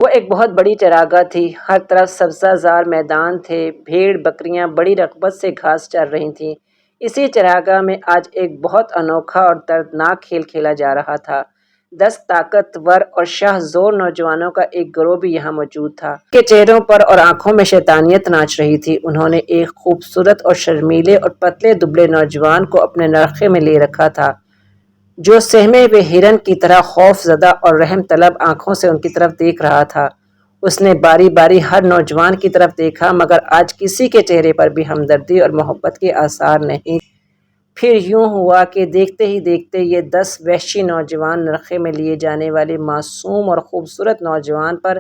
وہ ایک بہت بڑی چراگاہ تھی، ہر طرف سبزہ زار میدان تھے، بھیڑ بکریاں بڑی رغبت سے گھاس چر رہی تھیں۔ اسی چراگاہ میں آج ایک بہت انوکھا اور دردناک کھیل کھیلا جا رہا تھا۔ 10 طاقتور اور شاہ زور نوجوانوں کا ایک گروہ بھی یہاں موجود تھا۔ ان کے چہروں پر اور آنکھوں میں شیطانیت ناچ رہی تھی۔ انہوں نے ایک خوبصورت اور شرمیلے اور پتلے دبلے نوجوان کو اپنے نرخے میں لے رکھا تھا، جو سہمے ہوئے ہرن کی طرح خوف زدہ اور رحم طلب آنکھوں سے ان کی طرف دیکھ رہا تھا۔ اس نے باری باری ہر نوجوان کی طرف دیکھا، مگر آج کسی کے چہرے پر بھی ہمدردی اور محبت کے آثار نہیں۔ پھر یوں ہوا کہ دیکھتے ہی دیکھتے یہ 10 وحشی نوجوان نرخے میں لیے جانے والے معصوم اور خوبصورت نوجوان پر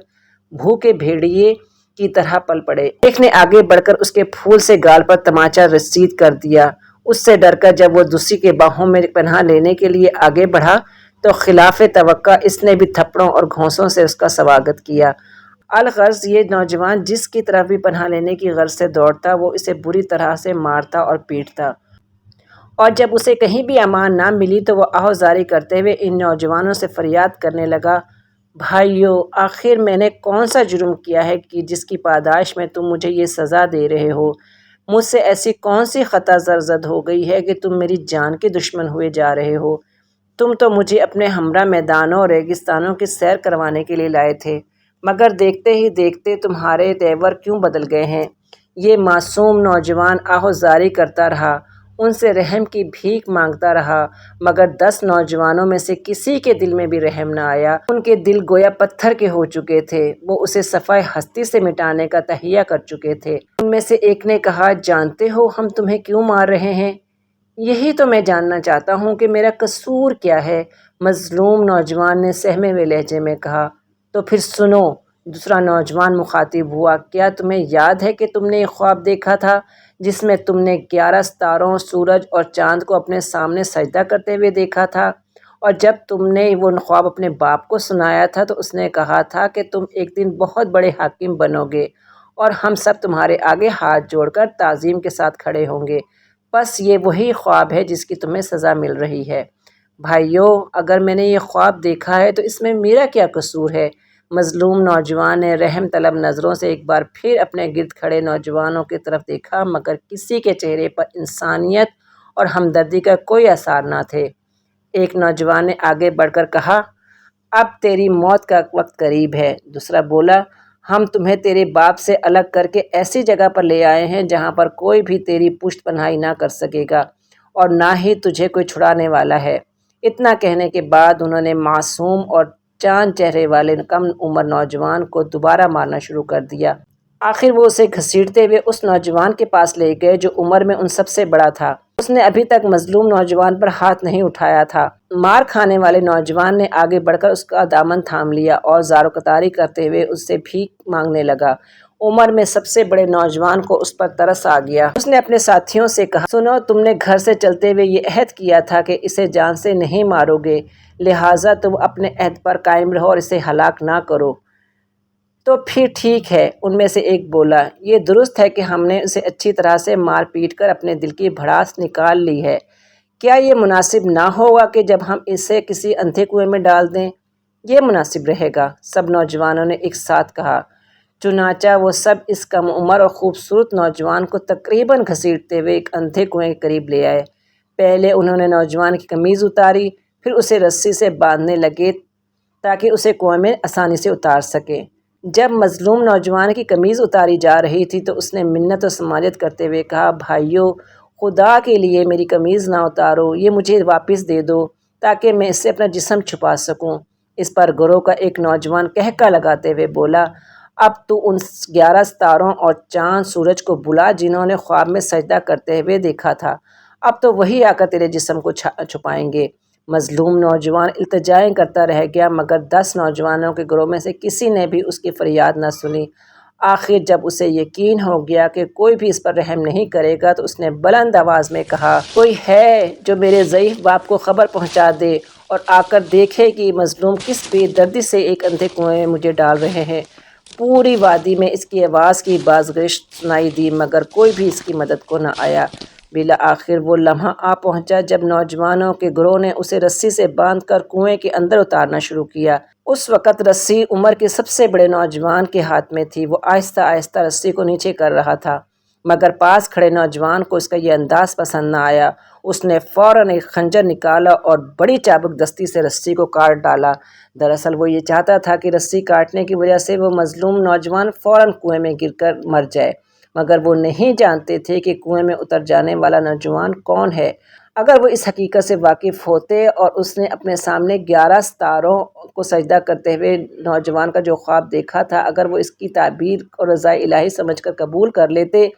بھوکے بھیڑیے کی طرح پل پڑے۔ ایک نے آگے بڑھ کر اس کے پھول سے گال پر تماچا رسید کر دیا۔ اس سے ڈر کر جب وہ دوسری کے باہوں میں پناہ لینے کے لیے آگے بڑھا تو خلاف توقع اس نے بھی تھپڑوں اور گھونسوں سے اس کا سواگت کیا۔ الغرض یہ نوجوان جس کی طرف بھی پناہ لینے کی غرض سے دوڑتا، وہ اسے بری طرح سے مارتا اور پیٹتا، اور جب اسے کہیں بھی امان نہ ملی تو وہ آہوازاری کرتے ہوئے ان نوجوانوں سے فریاد کرنے لگا، بھائیو، آخر میں نے کون سا جرم کیا ہے کہ جس کی پاداش میں تم مجھے یہ سزا دے رہے ہو؟ مجھ سے ایسی کون سی خطا سرزد ہو گئی ہے کہ تم میری جان کے دشمن ہوئے جا رہے ہو؟ تم تو مجھے اپنے ہمراہ میدانوں اور ریگستانوں کی سیر کروانے کے لیے لائے تھے، مگر دیکھتے ہی دیکھتے تمہارے تیور کیوں بدل گئے ہیں؟ یہ معصوم نوجوان آہوازاری کرتا رہا، ان سے رحم کی بھیک مانگتا رہا، مگر 10 نوجوانوں میں سے کسی کے دل میں بھی رحم نہ آیا۔ ان کے دل گویا پتھر کے ہو چکے تھے، وہ اسے صفحۂ ہستی سے مٹانے کا تہیہ کر چکے تھے۔ ان میں سے ایک نے کہا، جانتے ہو ہم تمہیں کیوں مار رہے ہیں؟ یہی تو میں جاننا چاہتا ہوں کہ میرا قصور کیا ہے، مظلوم نوجوان نے سہمے ہوئے لہجے میں کہا۔ تو پھر سنو، دوسرا نوجوان مخاطب ہوا، کیا تمہیں یاد ہے کہ تم نے ایک خواب دیکھا تھا جس میں تم نے 11 ستاروں، سورج اور چاند کو اپنے سامنے سجدہ کرتے ہوئے دیکھا تھا، اور جب تم نے وہ خواب اپنے باپ کو سنایا تھا تو اس نے کہا تھا کہ تم ایک دن بہت بڑے حاکم بنو گے اور ہم سب تمہارے آگے ہاتھ جوڑ کر تعظیم کے ساتھ کھڑے ہوں گے۔ بس یہ وہی خواب ہے جس کی تمہیں سزا مل رہی ہے۔ بھائیو، اگر میں نے یہ خواب دیکھا ہے تو اس میں میرا کیا قصور ہے؟ مظلوم نوجوان نے رحم طلب نظروں سے ایک بار پھر اپنے گرد کھڑے نوجوانوں کی طرف دیکھا، مگر کسی کے چہرے پر انسانیت اور ہمدردی کا کوئی آثار نہ تھے۔ ایک نوجوان نے آگے بڑھ کر کہا، اب تیری موت کا وقت قریب ہے۔ دوسرا بولا، ہم تمہیں تیرے باپ سے الگ کر کے ایسی جگہ پر لے آئے ہیں جہاں پر کوئی بھی تیری پشت پناہی نہ کر سکے گا اور نہ ہی تجھے کوئی چھڑانے والا ہے۔ اتنا کہنے کے بعد انہوں نے معصوم اور چاند چہرے والے کم عمر نوجوان کو دوبارہ مارنا شروع کر دیا۔ آخر وہ اسے گھسیٹتے ہوئے اس نوجوان کے پاس لے گئے جو عمر میں ان سب سے بڑا تھا۔ اس نے ابھی تک مظلوم نوجوان پر ہاتھ نہیں اٹھایا تھا۔ مار کھانے والے نوجوان نے آگے بڑھ کر اس کا دامن تھام لیا اور زار و کتاری کرتے ہوئے اس سے بھیک مانگنے لگا۔ عمر میں سب سے بڑے نوجوان کو اس پر ترس آ گیا۔ اس نے اپنے ساتھیوں سے کہا، سنو، تم نے گھر سے چلتے ہوئے یہ عہد کیا تھا کہ اسے جان سے نہیں مارو گے، لہٰذا تم اپنے عہد پر قائم رہو اور اسے ہلاک نہ کرو۔ تو پھر ٹھیک ہے، ان میں سے ایک بولا، یہ درست ہے کہ ہم نے اسے اچھی طرح سے مار پیٹ کر اپنے دل کی بھڑاس نکال لی ہے۔ کیا یہ مناسب نہ ہوگا کہ جب ہم اسے کسی اندھے کنویں میں ڈال دیں؟ یہ مناسب رہے گا، سب نوجوانوں نے ایک ساتھ کہا۔ چنانچہ وہ سب اس کم عمر اور خوبصورت نوجوان کو تقریباً گھسیٹتے ہوئے ایک اندھے کنویں کے قریب لے آئے۔ پہلے انہوں نے نوجوان کی قمیض اتاری، پھر اسے رسی سے باندھنے لگے تاکہ اسے کنویں میں آسانی سے اتار سکیں۔ جب مظلوم نوجوان کی قمیض اتاری جا رہی تھی تو اس نے منت و سماجت کرتے ہوئے کہا، بھائیو، خدا کے لیے میری قمیض نہ اتارو، یہ مجھے واپس دے دو تاکہ میں اس سے اپنا جسم چھپا سکوں۔ اس پر گروہ کا ایک نوجوان قہقہ لگاتے ہوئے بولا، اب تو ان 11 ستاروں اور چاند سورج کو بلا جنہوں نے خواب میں سجدہ کرتے ہوئے دیکھا تھا، اب تو وہی آ کر تیرے جسم کو چھپائیں گے۔ مظلوم نوجوان التجائیں کرتا رہ گیا، مگر 10 نوجوانوں کے گروہ میں سے کسی نے بھی اس کی فریاد نہ سنی۔ آخر جب اسے یقین ہو گیا کہ کوئی بھی اس پر رحم نہیں کرے گا تو اس نے بلند آواز میں کہا، کوئی ہے جو میرے ضعیف باپ کو خبر پہنچا دے اور آ کر دیکھے کہ یہ مظلوم کس بے دردی سے ایک اندھے کنویں میں مجھے ڈال رہے ہیں۔ پوری وادی میں اس کی آواز کی بازگشت سنائی دی، مگر کوئی بھی اس کی مدد کو نہ آیا۔ بالآخر وہ لمحہ آ پہنچا جب نوجوانوں کے گروہ نے اسے رسی سے باندھ کر کنویں کے اندر اتارنا شروع کیا۔ اس وقت رسی عمر کے سب سے بڑے نوجوان کے ہاتھ میں تھی۔ وہ آہستہ آہستہ رسی کو نیچے کر رہا تھا، مگر پاس کھڑے نوجوان کو اس کا یہ انداز پسند نہ آیا۔ اس نے فوراً ایک خنجر نکالا اور بڑی چابک دستی سے رسی کو کاٹ ڈالا۔ دراصل وہ یہ چاہتا تھا کہ رسی کاٹنے کی وجہ سے وہ مظلوم نوجوان فوراً کنویں میں گر کر مر جائے، مگر وہ نہیں جانتے تھے کہ کنویں میں اتر جانے والا نوجوان کون ہے۔ اگر وہ اس حقیقت سے واقف ہوتے اور اس نے اپنے سامنے 11 ستاروں کو سجدہ کرتے ہوئے نوجوان کا جو خواب دیکھا تھا، اگر وہ اس کی تعبیر اور رضا الہی سمجھ کر قبول کر لیتے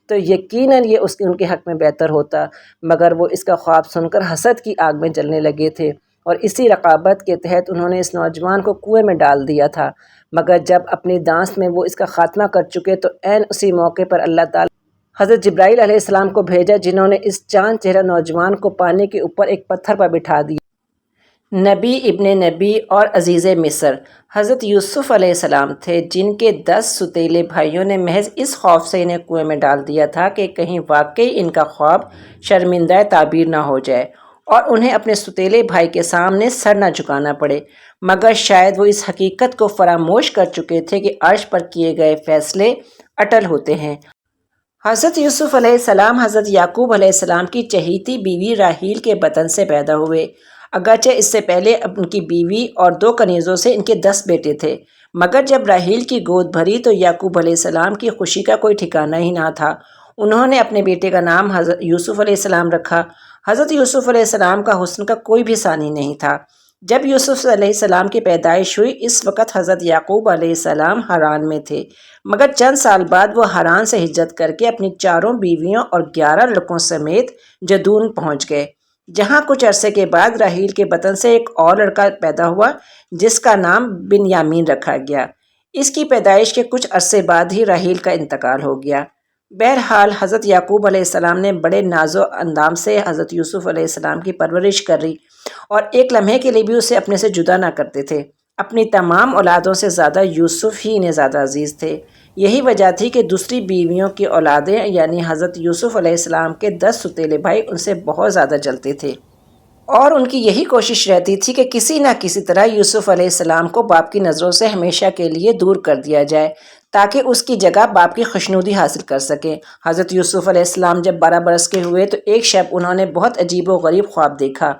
تو یقیناً یہ ان کے حق میں بہتر ہوتا، مگر وہ اس کا خواب سن کر حسد کی آگ میں جلنے لگے تھے اور اسی رقابت کے تحت انہوں نے اس نوجوان کو کنویں میں ڈال دیا تھا۔ مگر جب اپنی دانست میں وہ اس کا خاتمہ کر چکے تو عین اسی موقع پر اللہ تعالیٰ حضرت جبرائیل علیہ السلام کو بھیجا، جنہوں نے اس چاند چہرہ نوجوان کو پانی کے اوپر ایک پتھر پر بٹھا دیا۔ نبی ابن نبی اور عزیز مصر حضرت یوسف علیہ السلام تھے، جن کے 10 ستیلے بھائیوں نے محض اس خوف سے انہیں کنویں میں ڈال دیا تھا کہ کہیں واقعی ان کا خواب شرمندہ تعبیر نہ ہو جائے اور انہیں اپنے ستیلے بھائی کے سامنے سر نہ جھکانا پڑے، مگر شاید وہ اس حقیقت کو فراموش کر چکے تھے کہ عرش پر کیے گئے فیصلے اٹل ہوتے ہیں۔ حضرت یوسف علیہ السلام حضرت یعقوب علیہ السلام کی چہیتی بیوی راحیل کے بطن سے پیدا ہوئے۔ اگرچہ اس سے پہلے ان کی بیوی اور 2 کنیزوں سے ان کے 10 بیٹے تھے، مگر جب راحیل کی گود بھری تو یعقوب علیہ السلام کی خوشی کا کوئی ٹھکانہ ہی نہ تھا۔ انہوں نے اپنے بیٹے کا نام حضرت یوسف علیہ السلام رکھا۔ حضرت یوسف علیہ السلام کا حسن کا کوئی بھی ثانی نہیں تھا۔ جب یوسف علیہ السلام کی پیدائش ہوئی، اس وقت حضرت یعقوب علیہ السلام حران میں تھے، مگر چند سال بعد وہ حران سے ہجرت کر کے اپنی 4 بیویوں اور 11 لڑکوں سمیت جدون پہنچ گئے، جہاں کچھ عرصے کے بعد راحیل کے بطن سے ایک اور لڑکا پیدا ہوا جس کا نام بنیامین رکھا گیا۔ اس کی پیدائش کے کچھ عرصے بعد ہی راحیل کا انتقال ہو گیا۔ بہرحال حضرت یعقوب علیہ السلام نے بڑے ناز و اندام سے حضرت یوسف علیہ السلام کی پرورش کری اور ایک لمحے کے لیے بھی اسے اپنے سے جدا نہ کرتے تھے۔ اپنی تمام اولادوں سے زیادہ یوسف ہی انہیں زیادہ عزیز تھے۔ یہی وجہ تھی کہ دوسری بیویوں کی اولادیں یعنی حضرت یوسف علیہ السلام کے 10 ستیلے بھائی ان سے بہت زیادہ جلتے تھے اور ان کی یہی کوشش رہتی تھی کہ کسی نہ کسی طرح یوسف علیہ السلام کو باپ کی نظروں سے ہمیشہ کے لیے دور کر دیا جائے تاکہ اس کی جگہ باپ کی خوشنودی حاصل کر سکیں۔ حضرت یوسف علیہ السلام جب 12 برس کے ہوئے تو ایک شب انہوں نے بہت عجیب و غریب خواب دیکھا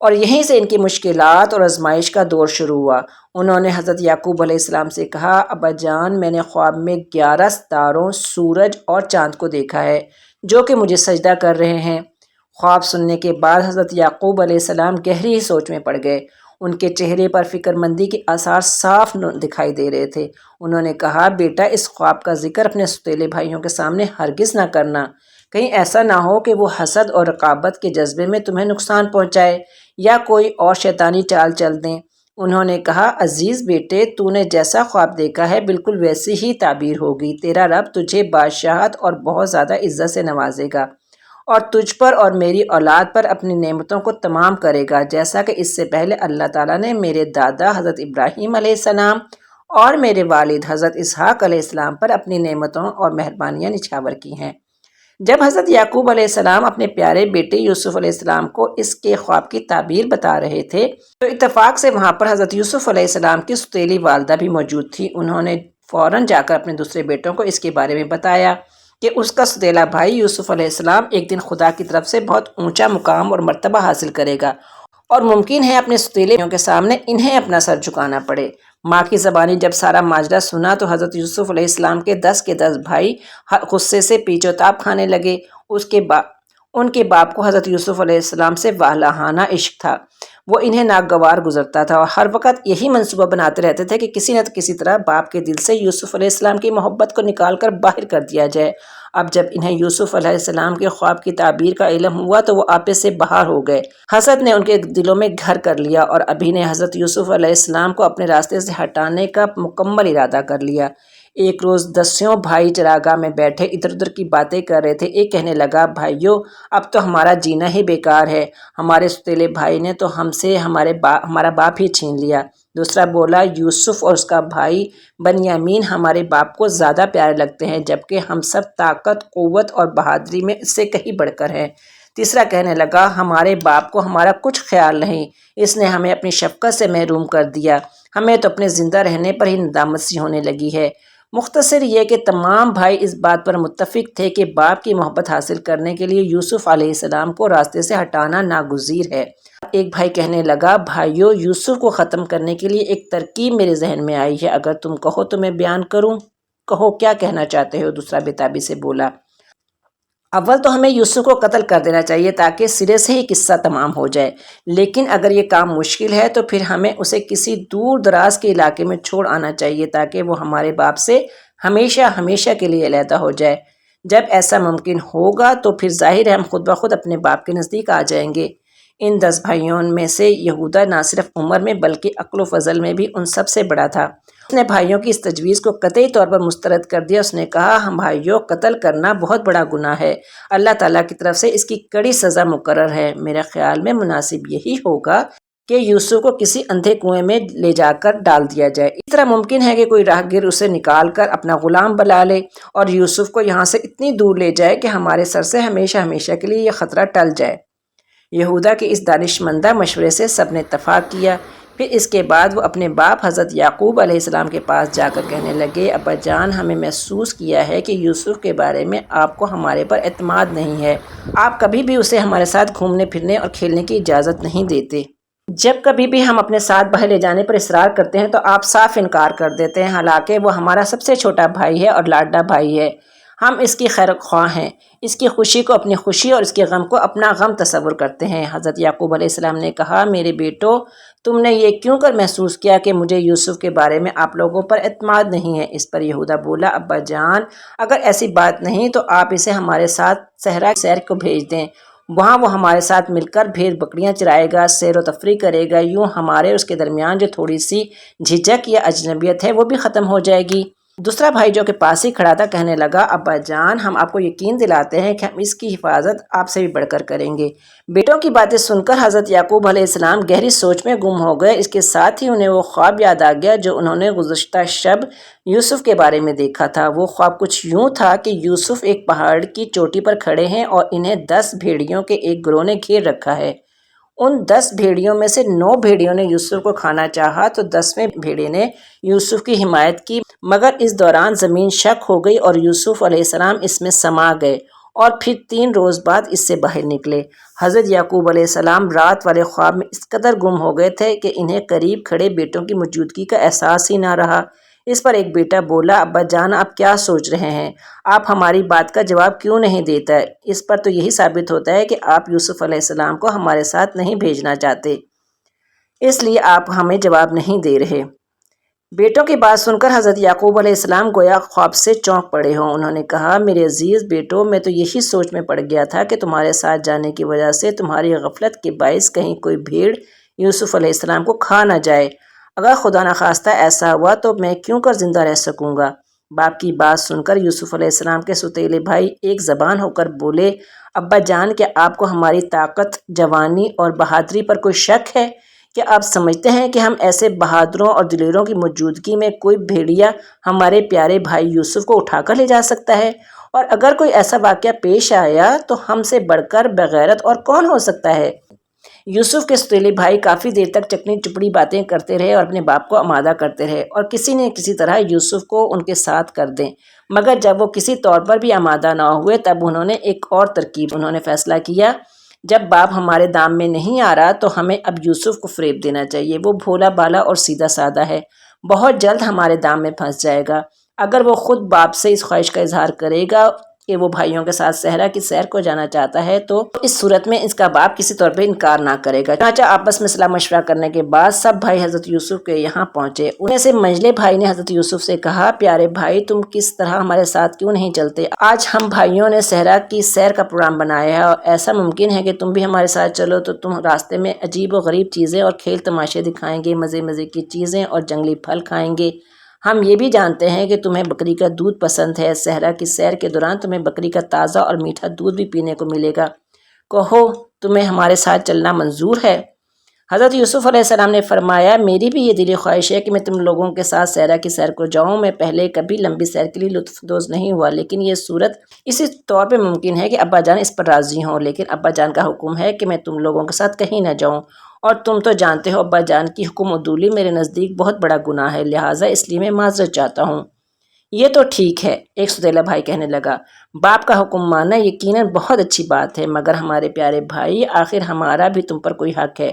اور یہیں سے ان کی مشکلات اور آزمائش کا دور شروع ہوا۔ انہوں نے حضرت یعقوب علیہ السلام سے کہا، ابا جان، میں نے خواب میں 11 ستاروں، سورج اور چاند کو دیکھا ہے جو کہ مجھے سجدہ کر رہے ہیں۔ خواب سننے کے بعد حضرت یعقوب علیہ السلام گہری سوچ میں پڑ گئے۔ ان کے چہرے پر فکر مندی کے آثار صاف دکھائی دے رہے تھے۔ انہوں نے کہا، بیٹا، اس خواب کا ذکر اپنے ستیلے بھائیوں کے سامنے ہرگز نہ کرنا، کہیں ایسا نہ ہو کہ وہ حسد اور رقابت کے جذبے میں تمہیں نقصان پہنچائے یا کوئی اور شیطانی چال چل دیں۔ انہوں نے کہا، عزیز بیٹے، تو نے جیسا خواب دیکھا ہے بالکل ویسی ہی تعبیر ہوگی۔ تیرا رب تجھے بادشاہت اور بہت زیادہ عزت سے نوازے گا اور تجھ پر اور میری اولاد پر اپنی نعمتوں کو تمام کرے گا، جیسا کہ اس سے پہلے اللہ تعالیٰ نے میرے دادا حضرت ابراہیم علیہ السلام اور میرے والد حضرت اسحاق علیہ السلام پر اپنی نعمتوں اور مہربانیاں نچھاور کی ہیں۔ جب حضرت یعقوب علیہ السلام اپنے پیارے بیٹے یوسف علیہ السلام کو اس کے خواب کی تعبیر بتا رہے تھے تو اتفاق سے وہاں پر حضرت یوسف علیہ السلام کی ستیلی والدہ بھی موجود تھی۔ انہوں نے فوراً جا کر اپنے دوسرے بیٹوں کو اس کے بارے میں بتایا کہ اس کا ستیلا بھائی یوسف علیہ السلام ایک دن خدا کی طرف سے بہت اونچا مقام اور مرتبہ حاصل کرے گا اور ممکن ہے اپنے ستیلے بھائیوں کے سامنے انہیں اپنا سر جھکانا پڑے۔ ماں کی زبانی جب سارا ماجرا سنا تو حضرت یوسف علیہ السلام کے 10 کے 10 بھائی غصے سے پیچ و تاب کھانے لگے۔ ان کے باپ کو حضرت یوسف علیہ السلام سے والہانہ عشق تھا، وہ انہیں ناگوار گزرتا تھا اور ہر وقت یہی منصوبہ بناتے رہتے تھے کہ کسی نہ کسی طرح باپ کے دل سے یوسف علیہ السلام کی محبت کو نکال کر باہر کر دیا جائے۔ اب جب انہیں یوسف علیہ السلام کے خواب کی تعبیر کا علم ہوا تو وہ آپے سے باہر ہو گئے۔ حسد نے ان کے دلوں میں گھر کر لیا اور ابھی نے حضرت یوسف علیہ السلام کو اپنے راستے سے ہٹانے کا مکمل ارادہ کر لیا۔ ایک روز 10 بھائی چراگاہ میں بیٹھے ادھر ادھر کی باتیں کر رہے تھے۔ ایک کہنے لگا، بھائیو، اب تو ہمارا جینا ہی بیکار ہے، ہمارے ستیلے بھائی نے تو ہم سے ہمارا باپ ہی چھین لیا۔ دوسرا بولا، یوسف اور اس کا بھائی بنیامین ہمارے باپ کو زیادہ پیارے لگتے ہیں، جبکہ ہم سب طاقت، قوت اور بہادری میں اس سے کہیں بڑھ کر ہیں۔ تیسرا کہنے لگا، ہمارے باپ کو ہمارا کچھ خیال نہیں، اس نے ہمیں اپنی شفقت سے محروم کر دیا، ہمیں تو اپنے زندہ رہنے پر ہی ندامت سی ہونے لگی ہے۔ مختصر یہ کہ تمام بھائی اس بات پر متفق تھے کہ باپ کی محبت حاصل کرنے کے لیے یوسف علیہ السلام کو راستے سے ہٹانا ناگزیر ہے۔ ایک بھائی کہنے لگا، بھائیو، یوسف کو ختم کرنے کے لیے ایک ترکیب میرے ذہن میں آئی ہے، اگر تم کہو تو میں بیان کروں۔ کہو، کیا کہنا چاہتے ہو؟ دوسرا بےتابی سے بولا۔ اول تو ہمیں یوسف کو قتل کر دینا چاہیے تاکہ سرے سے ہی قصہ تمام ہو جائے، لیکن اگر یہ کام مشکل ہے تو پھر ہمیں اسے کسی دور دراز کے علاقے میں چھوڑ آنا چاہیے تاکہ وہ ہمارے باپ سے ہمیشہ ہمیشہ کے لیے علیحدہ ہو جائے۔ جب ایسا ممکن ہوگا تو پھر ظاہر ہے ہم خود بخود اپنے باپ کے نزدیک آ جائیں گے۔ ان 10 بھائیوں میں سے یہودا نہ صرف عمر میں بلکہ عقل و فضل میں بھی ان سب سے بڑا تھا۔ اس نے بھائیوں کی اس تجویز کو قطعی طور پر مسترد کر دیا۔ اس نے کہا، ہم بھائیوں، قتل کرنا بہت بڑا گناہ ہے، اللہ تعالیٰ کی طرف سے اس کی کڑی سزا مقرر ہے۔ میرے خیال میں مناسب یہی ہوگا کہ یوسف کو کسی اندھے کنویں میں لے جا کر ڈال دیا جائے، اس طرح ممکن ہے کہ کوئی راہگیر اسے نکال کر اپنا غلام بنا لے اور یوسف کو یہاں سے اتنی دور لے جائے کہ ہمارے سر سے ہمیشہ ہمیشہ کے لیے یہ خطرہ ٹل جائے۔ یہودا کے اس دانشمندہ مشورے سے سب نے اتفاق کیا۔ پھر اس کے بعد وہ اپنے باپ حضرت یعقوب علیہ السلام کے پاس جا کر کہنے لگے، ابا جان، ہمیں محسوس کیا ہے کہ یوسف کے بارے میں آپ کو ہمارے پر اعتماد نہیں ہے، آپ کبھی بھی اسے ہمارے ساتھ گھومنے پھرنے اور کھیلنے کی اجازت نہیں دیتے۔ جب کبھی بھی ہم اپنے ساتھ باہر لے جانے پر اصرار کرتے ہیں تو آپ صاف انکار کر دیتے ہیں، حالانکہ وہ ہمارا سب سے چھوٹا بھائی ہے اور لاڈلا بھائی ہے۔ ہم اس کی خیر خواہ ہیں، اس کی خوشی کو اپنی خوشی اور اس کے غم کو اپنا غم تصور کرتے ہیں۔ حضرت یعقوب علیہ السلام نے کہا، میرے بیٹو، تم نے یہ کیوں کر محسوس کیا کہ مجھے یوسف کے بارے میں آپ لوگوں پر اعتماد نہیں ہے؟ اس پر یہودا بولا، ابا جان، اگر ایسی بات نہیں تو آپ اسے ہمارے ساتھ صحرا سیر کو بھیج دیں، وہاں وہ ہمارے ساتھ مل کر بھیڑ بکریاں چرائے گا، سیر و تفریح کرے گا، یوں ہمارے اس کے درمیان جو تھوڑی سی جھجک یا اجنبیت ہے وہ بھی ختم ہو جائے گی۔ دوسرا بھائی جو کہ پاس ہی کھڑا تھا کہنے لگا، ابا جان، ہم آپ کو یقین دلاتے ہیں کہ ہم اس کی حفاظت آپ سے بھی بڑھ کر کریں گے۔ بیٹوں کی باتیں سن کر حضرت یعقوب علیہ السلام گہری سوچ میں گم ہو گئے۔ اس کے ساتھ ہی انہیں وہ خواب یاد آ گیا جو انہوں نے گزشتہ شب یوسف کے بارے میں دیکھا تھا۔ وہ خواب کچھ یوں تھا کہ یوسف ایک پہاڑ کی چوٹی پر کھڑے ہیں اور انہیں 10 بھیڑیوں کے ایک گروہ نے گھیر رکھا ہے۔ ان 10 بھیڑیوں میں سے 9 بھیڑیوں نے یوسف کو کھانا چاہا تو 10ویں بھیڑے نے یوسف کی حمایت کی، مگر اس دوران زمین شک ہو گئی اور یوسف علیہ السلام اس میں سما گئے اور پھر 3 روز بعد اس سے باہر نکلے۔ حضرت یعقوب علیہ السلام رات والے خواب میں اس قدر گم ہو گئے تھے کہ انہیں قریب کھڑے بیٹوں کی موجودگی کا احساس ہی نہ رہا۔ اس پر ایک بیٹا بولا، ابا جان، آپ کیا سوچ رہے ہیں؟ آپ ہماری بات کا جواب کیوں نہیں دیتا؟ اس پر تو یہی ثابت ہوتا ہے کہ آپ یوسف علیہ السلام کو ہمارے ساتھ نہیں بھیجنا چاہتے، اس لیے آپ ہمیں جواب نہیں دے رہے۔ بیٹوں کی بات سن کر حضرت یعقوب علیہ السلام گویا خواب سے چونک پڑے ہوں۔ انہوں نے کہا، میرے عزیز بیٹو، میں تو یہی سوچ میں پڑ گیا تھا کہ تمہارے ساتھ جانے کی وجہ سے تمہاری غفلت کے باعث کہیں کوئی بھیڑ یوسف علیہ السلام کو کھا نہ جائے۔ اگر خدا نخواستہ ایسا ہوا تو میں کیوں کر زندہ رہ سکوں گا؟ باپ کی بات سن کر یوسف علیہ السلام کے سوتیلے بھائی ایک زبان ہو کر بولے، ابا جان، کیا آپ کو ہماری طاقت، جوانی اور بہادری پر کوئی شک ہے؟ کیا آپ سمجھتے ہیں کہ ہم ایسے بہادروں اور دلیروں کی موجودگی میں کوئی بھیڑیا ہمارے پیارے بھائی یوسف کو اٹھا کر لے جا سکتا ہے؟ اور اگر کوئی ایسا واقعہ پیش آیا تو ہم سے بڑھ کر بغیرت اور کون ہو سکتا ہے؟ یوسف کے سوتیلے بھائی کافی دیر تک چکنی چپڑی باتیں کرتے رہے اور اپنے باپ کو آمادہ کرتے رہے اور کسی نے کسی طرح یوسف کو ان کے ساتھ کر دیں، مگر جب وہ کسی طور پر بھی آمادہ نہ ہوئے تب انہوں نے ایک اور ترکیب۔ انہوں نے فیصلہ کیا، جب باپ ہمارے دام میں نہیں آ رہا تو ہمیں اب یوسف کو فریب دینا چاہیے۔ وہ بھولا بالا اور سیدھا سادہ ہے، بہت جلد ہمارے دام میں پھنس جائے گا۔ اگر وہ خود باپ سے اس خواہش کا اظہار کرے گا کہ وہ بھائیوں کے ساتھ صحرا کی سیر کو جانا چاہتا ہے تو اس صورت میں اس کا باپ کسی طور پہ انکار نہ کرے گا۔ چنانچہ آپس میں صلاح مشورہ کرنے کے بعد سب بھائی حضرت یوسف کے یہاں پہنچے۔ انہیں سے منجلے بھائی نے حضرت یوسف سے کہا، پیارے بھائی، تم کس طرح ہمارے ساتھ کیوں نہیں چلتے؟ آج ہم بھائیوں نے صحرا کی سیر کا پروگرام بنایا ہے اور ایسا ممکن ہے کہ تم بھی ہمارے ساتھ چلو تو تم راستے میں عجیب و غریب چیزیں اور کھیل تماشے دکھائیں گے، مزے مزے کی چیزیں اور جنگلی پھل کھائیں گے۔ ہم یہ بھی جانتے ہیں کہ تمہیں بکری کا دودھ پسند ہے، صحرا کی سیر کے دوران تمہیں بکری کا تازہ اور میٹھا دودھ بھی پینے کو ملے گا۔ کہو، تمہیں ہمارے ساتھ چلنا منظور ہے؟ حضرت یوسف علیہ السلام نے فرمایا میری بھی یہ دلی خواہش ہے کہ میں تم لوگوں کے ساتھ سیرا کی سیر کو جاؤں. میں پہلے کبھی لمبی سیر کے لیے لطف اندوز نہیں ہوا، لیکن یہ صورت اسی طور پہ ممکن ہے کہ ابا جان اس پر راضی ہوں، لیکن ابا جان کا حکم ہے کہ میں تم لوگوں کے ساتھ کہیں نہ جاؤں، اور تم تو جانتے ہو ابا جان کی حکم عدولی میرے نزدیک بہت بڑا گناہ ہے، لہٰذا اس لیے میں معذرت چاہتا ہوں. یہ تو ٹھیک ہے، ایک ستیلا بھائی کہنے لگا. باپ کا حکم ماننا یقیناً بہت اچھی بات ہے، مگر ہمارے پیارے بھائی آخر ہمارا بھی تم پر کوئی حق ہے.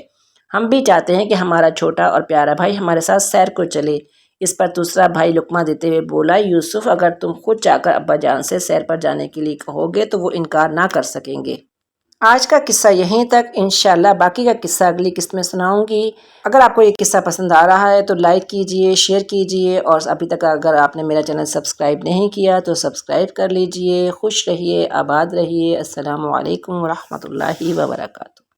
ہم بھی چاہتے ہیں کہ ہمارا چھوٹا اور پیارا بھائی ہمارے ساتھ سیر کو چلے. اس پر دوسرا بھائی لقمہ دیتے ہوئے بولا، یوسف اگر تم خود چاہ کر ابا جان سے سیر پر جانے کے لیے کہو گے تو وہ انکار نہ کر سکیں گے. آج کا قصہ یہیں تک، انشاءاللہ باقی کا قصہ اگلی قسط میں سناؤں گی. اگر آپ کو یہ قصہ پسند آ رہا ہے تو لائک کیجئے، شیئر کیجئے، اور ابھی تک اگر آپ نے میرا چینل سبسکرائب نہیں کیا تو سبسکرائب کر لیجئے. خوش رہیے، آباد رہیے. السلام علیکم ورحمۃ اللہ وبرکاتہ.